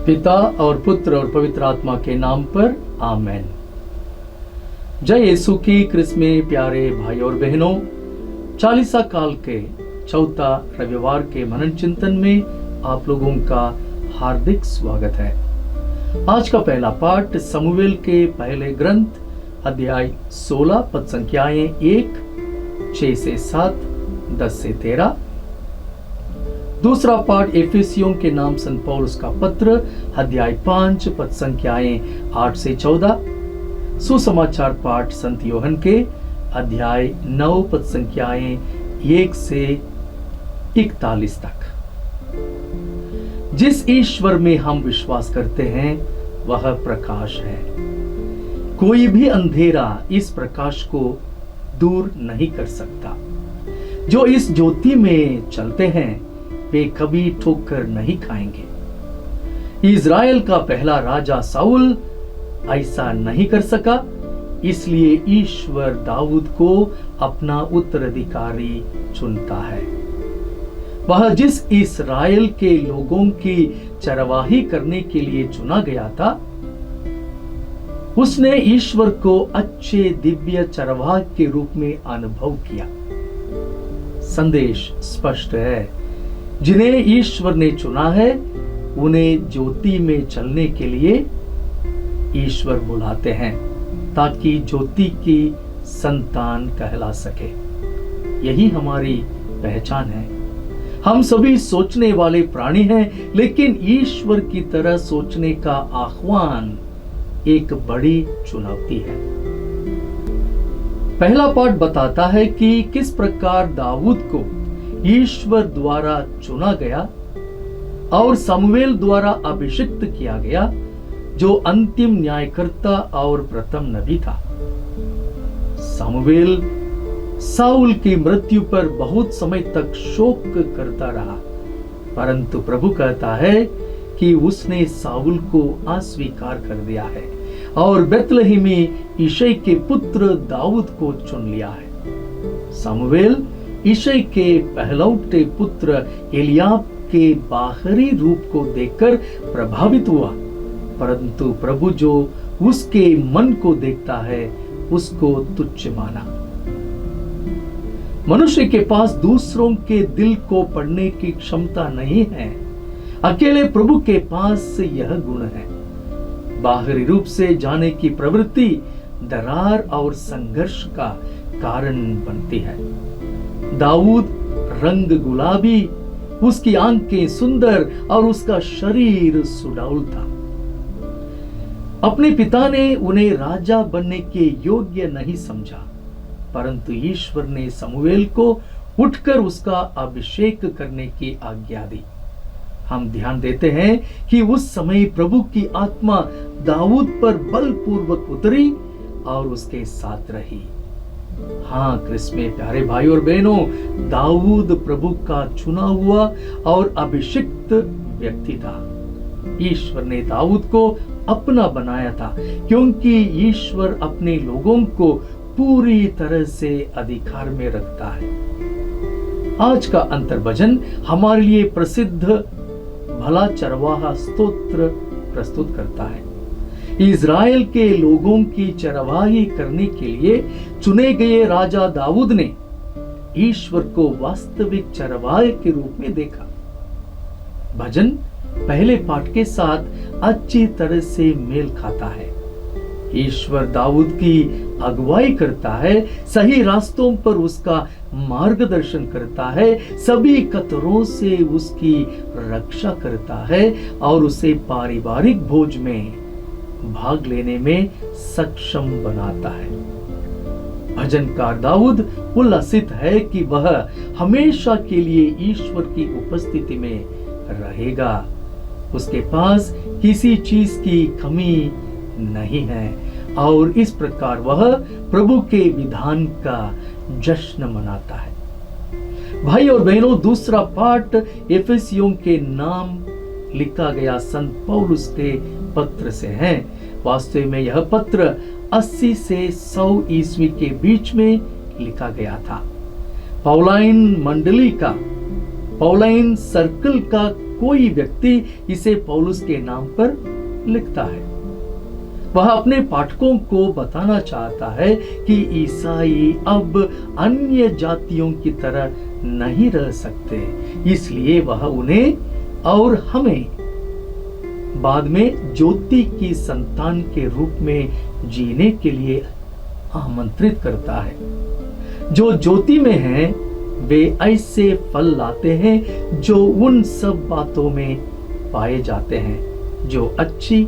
पिता और पुत्र और पवित्र आत्मा के नाम पर आमेन। जय यीशु की क्रिस्त में प्यारे भाई और बहनों, चालीसा काल के चौथा रविवार के मनन चिंतन में आप लोगों का हार्दिक स्वागत है। आज का पहला पाठ समूएल के पहले ग्रंथ अध्याय 16 पद संख्याएं 1, 6 से 7, 10 से 13। दूसरा पाठ एफेसियों के नाम संत पौलुस का पत्र अध्याय 5 पद संख्याएं 8 से 14। सुसमाचार पाठ संत यूहन्ना के अध्याय 9 पद संख्याएं 1 से 41 तक। जिस ईश्वर में हम विश्वास करते हैं वह प्रकाश है। कोई भी अंधेरा इस प्रकाश को दूर नहीं कर सकता। जो इस ज्योति में चलते हैं वे कभी ठोकर नहीं खाएंगे। इज़राइल का पहला राजा साउल ऐसा नहीं कर सका, इसलिए ईश्वर दाऊद को अपना उत्तराधिकारी चुनता है। वह जिस इस्राएल के लोगों की चरवाही करने के लिए चुना गया था, उसने ईश्वर को अच्छे दिव्य चरवाह के रूप में अनुभव किया। संदेश स्पष्ट है, जिन्हें ईश्वर ने चुना है उन्हें ज्योति में चलने के लिए ईश्वर बुलाते हैं, ताकि ज्योति की संतान कहला सके। यही हमारी पहचान है। हम सभी सोचने वाले प्राणी हैं, लेकिन ईश्वर की तरह सोचने का आह्वान एक बड़ी चुनौती है। पहला पाठ बताता है कि किस प्रकार दाऊद को ईश्वर द्वारा चुना गया और समूएल द्वारा अभिषिक्त किया गया, जो अंतिम न्यायकर्ता और प्रथम नबी था। समूएल साउल की मृत्यु पर बहुत समय तक शोक करता रहा, परंतु प्रभु कहता है कि उसने साउल को अस्वीकार कर दिया है और बेतलहम में यिशै के पुत्र दाऊद को चुन लिया है। समूएल यिशै के पहलौठे पुत्र एलियाब के बाहरी रूप को देखकर प्रभावित हुआ, परंतु प्रभु जो उसके मन को देखता है उसको तुच्छ माना। मनुष्य के पास दूसरों के दिल को पढ़ने की क्षमता नहीं है, अकेले प्रभु के पास यह गुण है। बाहरी रूप से जाने की प्रवृत्ति दरार और संघर्ष का कारण बनती है। दाऊद रंग गुलाबी, उसकी आंखें सुंदर और उसका शरीर सुडौल था। अपने पिता ने उन्हें राजा बनने के योग्य नहीं समझा, परंतु ईश्वर ने समूएल को उठकर उसका अभिषेक करने की आज्ञा दी। हम ध्यान देते हैं कि उस समय प्रभु की आत्मा दाऊद पर बलपूर्वक उतरी और उसके साथ रही। हाँ क्रिस्त में प्यारे भाई और बहनों, दाऊद प्रभु का चुना हुआ और अभिषिक्त व्यक्ति था। ईश्वर ने दाऊद को अपना बनाया था, क्योंकि ईश्वर अपने लोगों को पूरी तरह से अधिकार में रखता है। आज का अंतर भजन हमारे लिए प्रसिद्ध भला चरवाहा स्तोत्र प्रस्तुत करता है। इज़राइल के लोगों की चरवाही करने के लिए चुने गए राजा दाऊद ने ईश्वर को वास्तविक चरवाहे के रूप में देखा। भजन पहले पाठ के साथ अच्छी तरह से मेल खाता है। ईश्वर दाऊद की अगुवाई करता है, सही रास्तों पर उसका मार्गदर्शन करता है, सभी कतरों से उसकी रक्षा करता है और उसे पारिवारिक भोज में भाग लेने में सक्षम बनाता है। भजनकार दाऊद उल्लसित है कि वह हमेशा के लिए ईश्वर की उपस्थिति में रहेगा। उसके पास किसी चीज की कमी नहीं है और इस प्रकार वह प्रभु के विधान का जश्न मनाता है। भाई और बहनों, दूसरा पाठ एफेसियों के नाम लिखा गया संत पौलुस के पत्र से है। वास्तव में यह पत्र 80 से 100 ईस्वी के बीच में लिखा गया था। पौलाइन मंडली का, पौलाइन सर्कल का कोई व्यक्ति इसे पौलुस के नाम पर लिखता है। वह अपने पाठकों को बताना चाहता है कि ईसाई अब अन्य जातियों की तरह नहीं रह सकते, इसलिए वह उन्हें और हमें बाद में ज्योति की संतान के रूप में जीने के लिए आमंत्रित करता है। जो ज्योति में हैं वे ऐसे फल लाते हैं जो उन सब बातों में पाए जाते हैं जो अच्छी,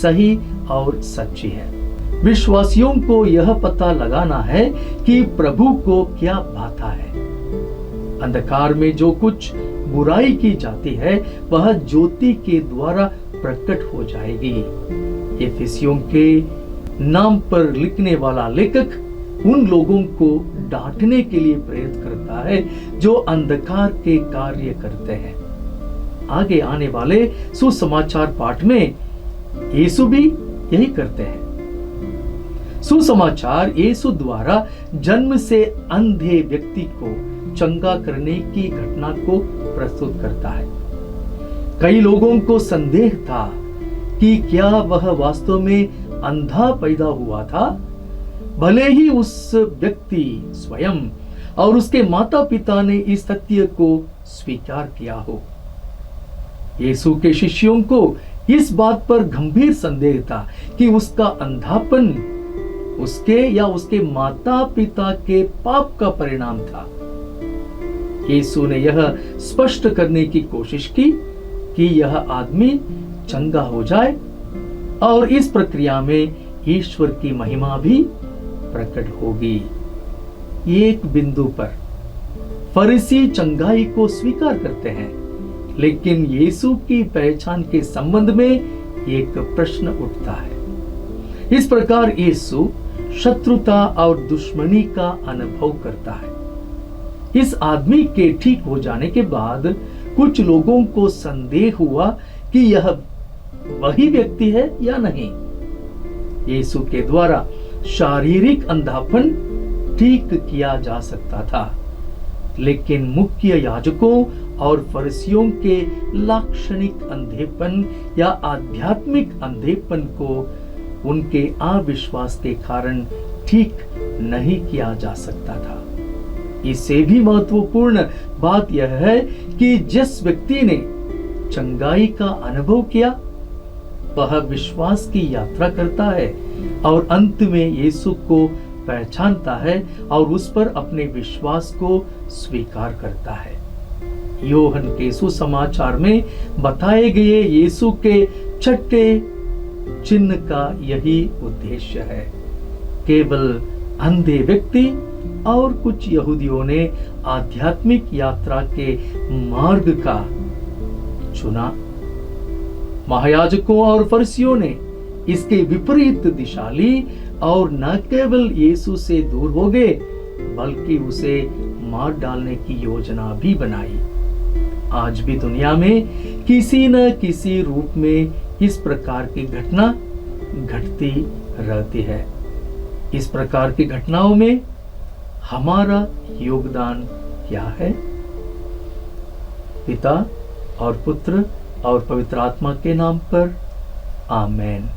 सही और सच्ची है। विश्वासियों को यह पता लगाना है कि प्रभु को क्या भाता है। अंधकार में जो कुछ बुराई की जाती है वह ज्योति के द्वारा प्रकट हो जाएगी। एफिसियों के नाम पर लिखने वाला लेखक उन लोगों को डांटने के लिए प्रेरित करता है जो अंधकार के कार्य करते हैं। आगे आने वाले सुसमाचार पाठ में यीशु भी यही करते हैं। सुसमाचार यीशु द्वारा जन्म से अंधे व्यक्ति को चंगा करने की घटना को प्रस्तुत करता है। कई लोगों को संदेह था कि क्या वह वास्तव में अंधा पैदा हुआ था, भले ही उस व्यक्ति स्वयं और उसके माता पिता ने इस सत्य को स्वीकार किया हो। यीशु के शिष्यों को इस बात पर गंभीर संदेह था कि उसका अंधापन उसके या उसके माता पिता के पाप का परिणाम था। यीशु ने यह स्पष्ट करने की कोशिश की कि यह आदमी चंगा हो जाए और इस प्रक्रिया में ईश्वर की महिमा भी प्रकट होगी। एक बिंदु पर फरीसी चंगाई को स्वीकार करते हैं, लेकिन यीशु की पहचान के संबंध में एक प्रश्न उठता है। इस प्रकार यीशु शत्रुता और दुश्मनी का अनुभव करता है। इस आदमी के ठीक हो जाने के बाद कुछ लोगों को संदेह हुआ कि यह वही व्यक्ति है या नहीं। यीशु के द्वारा शारीरिक अंधापन ठीक किया जा सकता था, लेकिन मुख्य याजकों और फरीसियों के लाक्षणिक अंधेपन या आध्यात्मिक अंधेपन को उनके अविश्वास के कारण ठीक नहीं किया जा सकता था। इससे भी महत्वपूर्ण बात यह है कि जिस व्यक्ति ने चंगाई का अनुभव किया वह विश्वास की यात्रा करता है और अंत में यीशु को पहचानता है और उस पर अपने विश्वास को स्वीकार करता है। योहन के सुसमाचार में बताए गए यीशु के छठे चिन्ह का यही उद्देश्य है। केवल अंधे व्यक्ति और कुछ यहूदियों ने आध्यात्मिक यात्रा के मार्ग का चुना। महायाजकों और फरीसियों ने इसके विपरीत दिशा ली और न केवल यीशु से दूर हो गए बल्कि उसे मार डालने की योजना भी बनाई। आज भी दुनिया में किसी न किसी रूप में इस प्रकार की घटना घटती रहती है। इस प्रकार की घटनाओं में हमारा योगदान क्या है? पिता और पुत्र और पवित्र आत्मा के नाम पर आमेन।